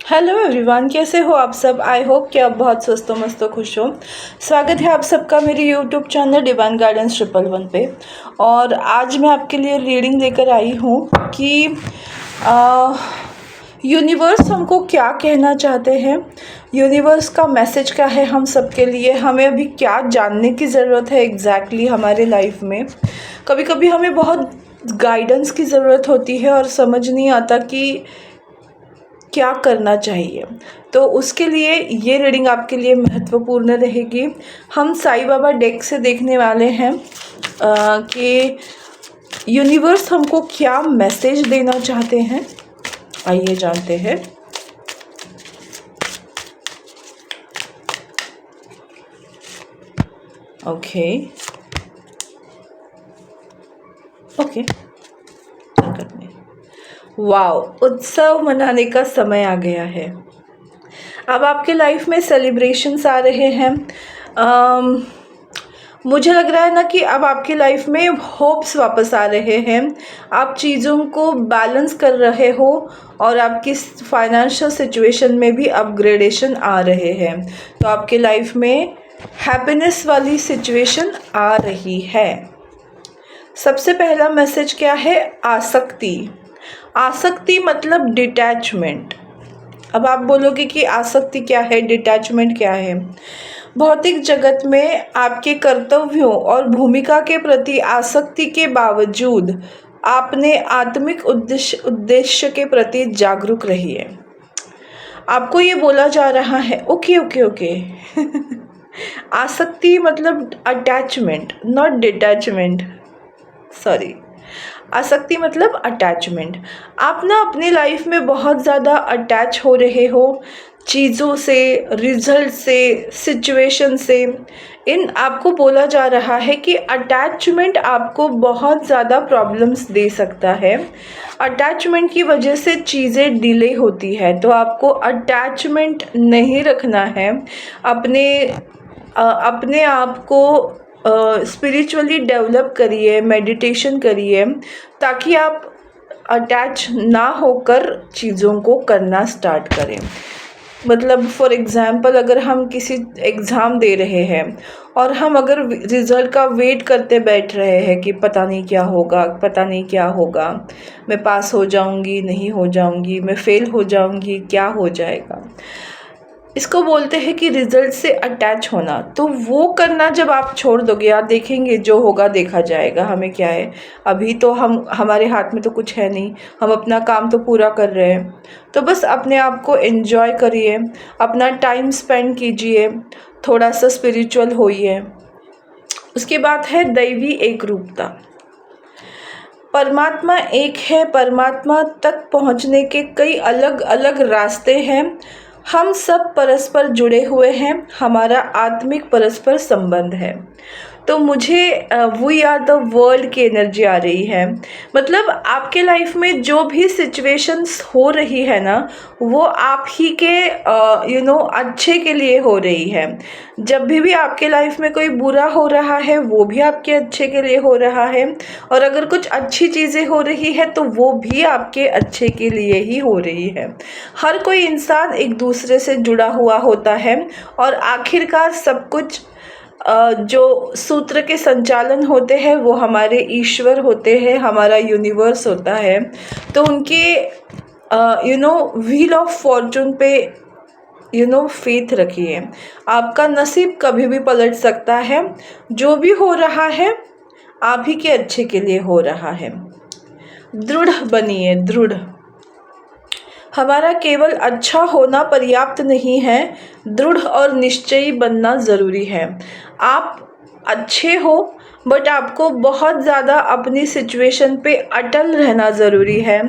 Hello everyone, कैसे हो आप सब। आई होप कि आप बहुत स्वस्थ मस्त खुश हो। स्वागत है आप सबका मेरे यूट्यूब चैनल डिवाइन गाइडेंस 111 पे। और आज मैं आपके लिए रीडिंग लेकर आई हूँ कि यूनिवर्स हमको क्या कहना चाहते हैं, यूनिवर्स का मैसेज क्या है हम सबके लिए, हमें अभी क्या जानने की ज़रूरत है एग्जैक्टली हमारे लाइफ में। कभी कभी हमें बहुत गाइडेंस की ज़रूरत होती है और समझ नहीं आता कि क्या करना चाहिए। तो उसके लिए ये रीडिंग आपके लिए महत्वपूर्ण रहेगी। हम साईं बाबा डेक से देखने वाले हैं कि यूनिवर्स हमको क्या मैसेज देना चाहते हैं। आइए जानते हैं। ओके ओके, वाओ, उत्सव मनाने का समय आ गया है। अब आपके लाइफ में सेलिब्रेशंस आ रहे हैं। मुझे लग रहा है ना कि अब आपकी लाइफ में होप्स वापस आ रहे हैं। आप चीज़ों को बैलेंस कर रहे हो और आपकी फाइनेंशियल सिचुएशन में भी अपग्रेडेशन आ रहे हैं। तो आपके लाइफ में हैप्पीनेस वाली सिचुएशन आ रही है। सबसे पहला मैसेज क्या है? आसक्ति। आसक्ति मतलब डिटैचमेंट। अब आप बोलोगे कि आसक्ति क्या है, डिटैचमेंट क्या है। भौतिक जगत में आपके कर्तव्यों और भूमिका के प्रति आसक्ति के बावजूद आपने आत्मिक उद्देश्य के प्रति जागरूक रहिए। आपको ये बोला जा रहा है ओके ओके ओके आसक्ति मतलब अटैचमेंट, नॉट डिटैचमेंट, सॉरी। आसक्ति मतलब अटैचमेंट। आप ना अपनी लाइफ में बहुत ज़्यादा अटैच हो रहे हो चीज़ों से, रिजल्ट से, सिचुएशन से। इन आपको बोला जा रहा है कि अटैचमेंट आपको बहुत ज़्यादा प्रॉब्लम्स दे सकता है। अटैचमेंट की वजह से चीज़ें डिले होती है, तो आपको अटैचमेंट नहीं रखना है। अपने आप को स्पिरिचुअली डेवलप करिए, मेडिटेशन करिए, ताकि आप अटैच ना होकर चीज़ों को करना स्टार्ट करें। मतलब फॉर एग्ज़ाम्पल, अगर हम किसी एग्ज़ाम दे रहे हैं और हम अगर रिज़ल्ट का वेट करते बैठ रहे हैं कि पता नहीं क्या होगा, पता नहीं क्या होगा, मैं पास हो जाऊंगी, नहीं हो जाऊंगी, मैं फ़ेल हो जाऊंगी, क्या हो जाएगा, इसको बोलते हैं कि रिजल्ट से अटैच होना। तो वो करना जब आप छोड़ दोगे, आप देखेंगे जो होगा देखा जाएगा, हमें क्या है, अभी तो हमारे हाथ में तो कुछ है नहीं, हम अपना काम तो पूरा कर रहे हैं। तो बस अपने आप को एंजॉय करिए, अपना टाइम स्पेंड कीजिए, थोड़ा सा स्पिरिचुअल होइए। उसके बाद है दैवी एकरूपता। परमात्मा एक है, परमात्मा तक पहुंचने के कई अलग अलग रास्ते हैं। हम सब परस्पर जुड़े हुए हैं, हमारा आत्मिक परस्पर संबंध है। तो मुझे वी आर द वर्ल्ड की एनर्जी आ रही है। मतलब आपके लाइफ में जो भी सिचुएशंस हो रही है ना, वो आप ही के अच्छे के लिए हो रही है। जब भी आपके लाइफ में कोई बुरा हो रहा है, वो भी आपके अच्छे के लिए हो रहा है। और अगर कुछ अच्छी चीज़ें हो रही है तो वो भी आपके अच्छे के लिए ही हो रही है। हर कोई इंसान एक दूसरे से जुड़ा हुआ होता है और आखिरकार सब कुछ जो सूत्र के संचालन होते हैं वो हमारे ईश्वर होते हैं, हमारा यूनिवर्स होता है। तो उनके व्हील ऑफ फॉर्चून पे फेथ रखिए। आपका नसीब कभी भी पलट सकता है। जो भी हो रहा है आप ही के अच्छे के लिए हो रहा है। दृढ़ बनिए, दृढ़। हमारा केवल अच्छा होना पर्याप्त नहीं है, दृढ़ और निश्चयी बनना ज़रूरी है। आप अच्छे हो बट आपको बहुत ज़्यादा अपनी सिचुएशन पे अटल रहना ज़रूरी है।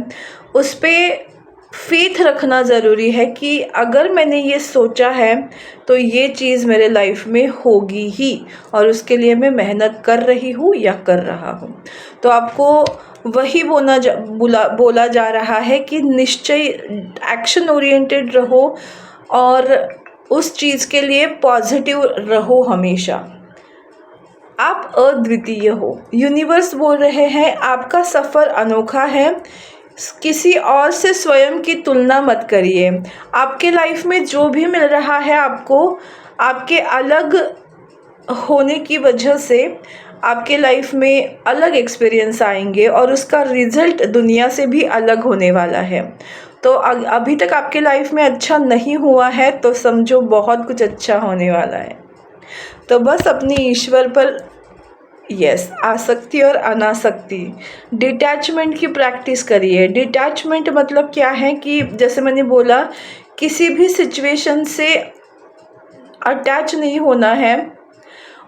उस पर फेथ रखना ज़रूरी है कि अगर मैंने ये सोचा है तो ये चीज़ मेरे लाइफ में होगी ही, और उसके लिए मैं मेहनत कर रही हूँ या कर रहा हूँ। तो आपको वही बोला जा रहा है कि निश्चय, एक्शन ओरिएंटेड रहो और उस चीज़ के लिए पॉजिटिव रहो हमेशा। आप अद्वितीय हो। यूनिवर्स बोल रहे हैं आपका सफ़र अनोखा है, किसी और से स्वयं की तुलना मत करिए। आपके लाइफ में जो भी मिल रहा है आपको, आपके अलग होने की वजह से आपके लाइफ में अलग एक्सपीरियंस आएंगे और उसका रिज़ल्ट दुनिया से भी अलग होने वाला है। तो अभी तक आपके लाइफ में अच्छा नहीं हुआ है तो समझो बहुत कुछ अच्छा होने वाला है। तो बस अपनी ईश्वर पर आसक्ति और अनासक्ति, डिटैचमेंट की प्रैक्टिस करिए। डिटैचमेंट मतलब क्या है कि जैसे मैंने बोला, किसी भी सिचुएशन से अटैच नहीं होना है।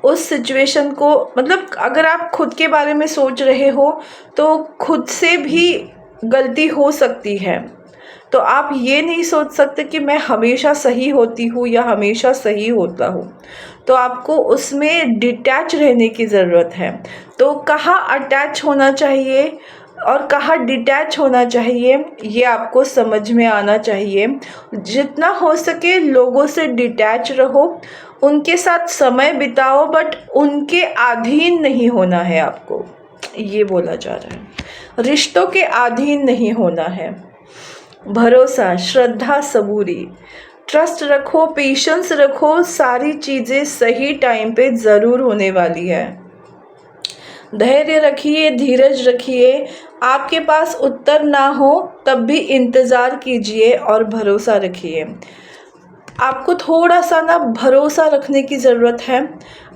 उस सिचुएशन को, मतलब अगर आप खुद के बारे में सोच रहे हो तो खुद से भी गलती हो सकती है। तो आप ये नहीं सोच सकते कि मैं हमेशा सही होती हूँ या हमेशा सही होता हूँ। तो आपको उसमें डिटैच रहने की ज़रूरत है। तो कहाँ अटैच होना चाहिए और कहाँ डिटैच होना चाहिए, ये आपको समझ में आना चाहिए। जितना हो सके लोगों से डिटैच रहो, उनके साथ समय बिताओ, बट उनके अधीन नहीं होना है आपको, ये बोला जा रहा है। रिश्तों के अधीन नहीं होना है। भरोसा, श्रद्धा, सबूरी, ट्रस्ट रखो, पेशेंस रखो, सारी चीज़ें सही टाइम पे ज़रूर होने वाली है। धैर्य रखिए, धीरज रखिए। आपके पास उत्तर ना हो तब भी इंतज़ार कीजिए और भरोसा रखिए। आपको थोड़ा सा ना भरोसा रखने की ज़रूरत है।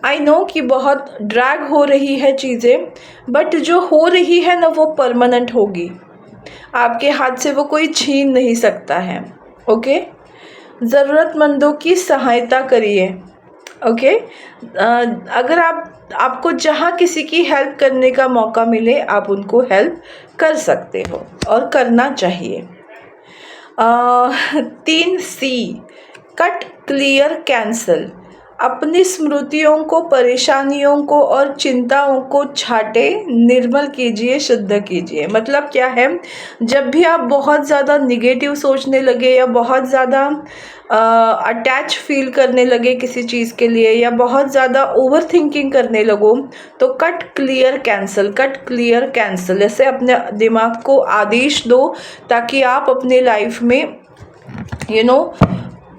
आई नो कि बहुत ड्रैग हो रही है चीज़ें, बट जो हो रही है ना वो परमानेंट होगी। आपके हाथ से वो कोई छीन नहीं सकता है। ओके, ज़रूरतमंदों की सहायता करिए। ओके, अगर आपको जहाँ किसी की हेल्प करने का मौका मिले आप उनको हेल्प कर सकते हो और करना चाहिए। 3C, cut, clear, cancel. अपनी स्मृतियों को, परेशानियों को और चिंताओं को छाटे, निर्मल कीजिए, शुद्ध कीजिए। मतलब क्या है, जब भी आप बहुत ज़्यादा निगेटिव सोचने लगे या बहुत ज़्यादा अटैच फील करने लगे किसी चीज़ के लिए या बहुत ज़्यादा ओवर थिंकिंग करने लगो, तो cut, clear, cancel, cut, clear, cancel ऐसे अपने दिमाग को आदेश दो, ताकि आप अपने लाइफ में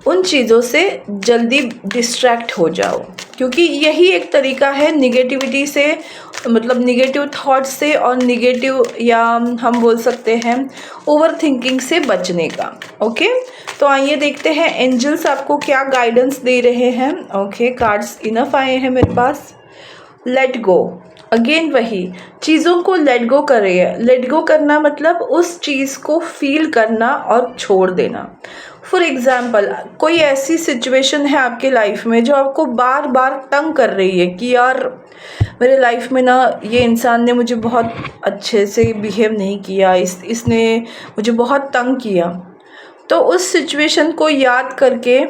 उन चीज़ों से जल्दी डिस्ट्रैक्ट हो जाओ। क्योंकि यही एक तरीका है निगेटिविटी से, मतलब निगेटिव थॉट्स से और निगेटिव, या हम बोल सकते हैं ओवर थिंकिंग से बचने का। ओके, तो आइए देखते हैं एंजल्स आपको क्या गाइडेंस दे रहे हैं। ओके, कार्ड्स इनफ आए हैं मेरे पास। लेट गो, अगेन वही चीज़ों को लेट गो करिए। लेट गो करना मतलब उस चीज़ को फील करना और छोड़ देना। फॉर एग्ज़ाम्पल, कोई ऐसी सिचुएशन है आपके लाइफ में जो आपको बार बार तंग कर रही है कि यार मेरे लाइफ में ना ये इंसान ने मुझे बहुत अच्छे से बिहेव नहीं किया, इसने मुझे बहुत तंग किया। तो उस सिचुएशन को याद करके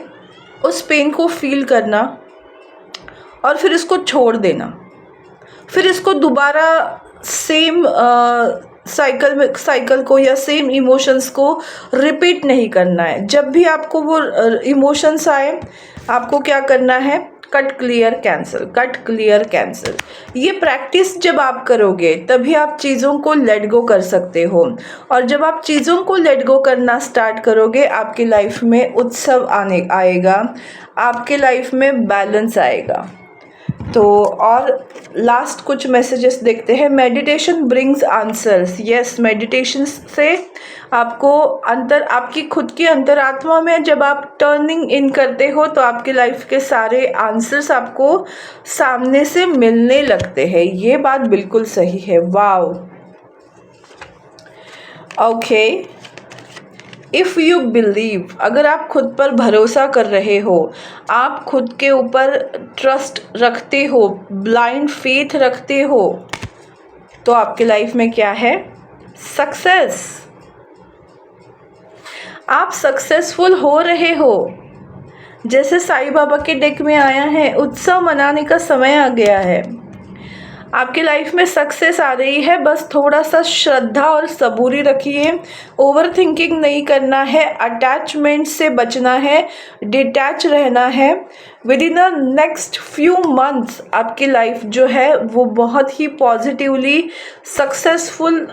उस पेन को फील करना और फिर इसको छोड़ देना। फिर इसको दोबारा सेम साइकिल को या सेम इमोशंस को रिपीट नहीं करना है। जब भी आपको वो इमोशंस आए, आपको क्या करना है, cut, clear, cancel, cut, clear, cancel. ये प्रैक्टिस जब आप करोगे तभी आप चीज़ों को लेट गो कर सकते हो। और जब आप चीज़ों को लेट गो करना स्टार्ट करोगे, आपकी लाइफ में उत्सव आएगा, आपके लाइफ में बैलेंस आएगा। तो और लास्ट कुछ मैसेजेस देखते हैं। Meditation brings answers. Yes, meditation से आपको आपकी खुद की अंतरात्मा में जब आप टर्निंग इन करते हो तो आपकी लाइफ के सारे आंसर्स आपको सामने से मिलने लगते हैं। ये बात बिल्कुल सही है। Wow, okay. If you believe, अगर आप खुद पर भरोसा कर रहे हो, आप खुद के ऊपर ट्रस्ट रखते हो, ब्लाइंड फेथ रखते हो, तो आपके लाइफ में क्या है, सक्सेस। आप सक्सेसफुल हो रहे हो। जैसे साईं बाबा के डेक में आया है, उत्सव मनाने का समय आ गया है। आपके लाइफ में सक्सेस आ रही है, बस थोड़ा सा श्रद्धा और सबूरी रखिए। ओवर थिंकिंग नहीं करना है, अटैचमेंट से बचना है, डिटैच रहना है। With in the next few months आपकी लाइफ जो है वो बहुत ही पॉजिटिवली सक्सेसफुल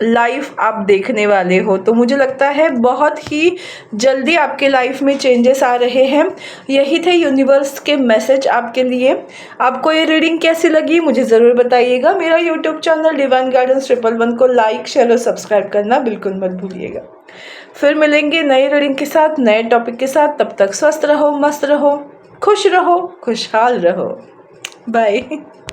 लाइफ आप देखने वाले हो। तो मुझे लगता है बहुत ही जल्दी आपके लाइफ में चेंजेस आ रहे हैं। यही थे यूनिवर्स के मैसेज आपके लिए। आपको ये रीडिंग कैसी लगी मुझे ज़रूर बताइएगा। मेरा यूट्यूब चैनल डिवाइन गाइडेंस 111 को लाइक शेयर और सब्सक्राइब करना बिल्कुल मत भूलिएगा। फिर मिलेंगे नई रीडिंग के साथ, नए टॉपिक के साथ। तब तक स्वस्थ रहो, मस्त रहो, खुश रहो, खुशहाल रहो। बाय।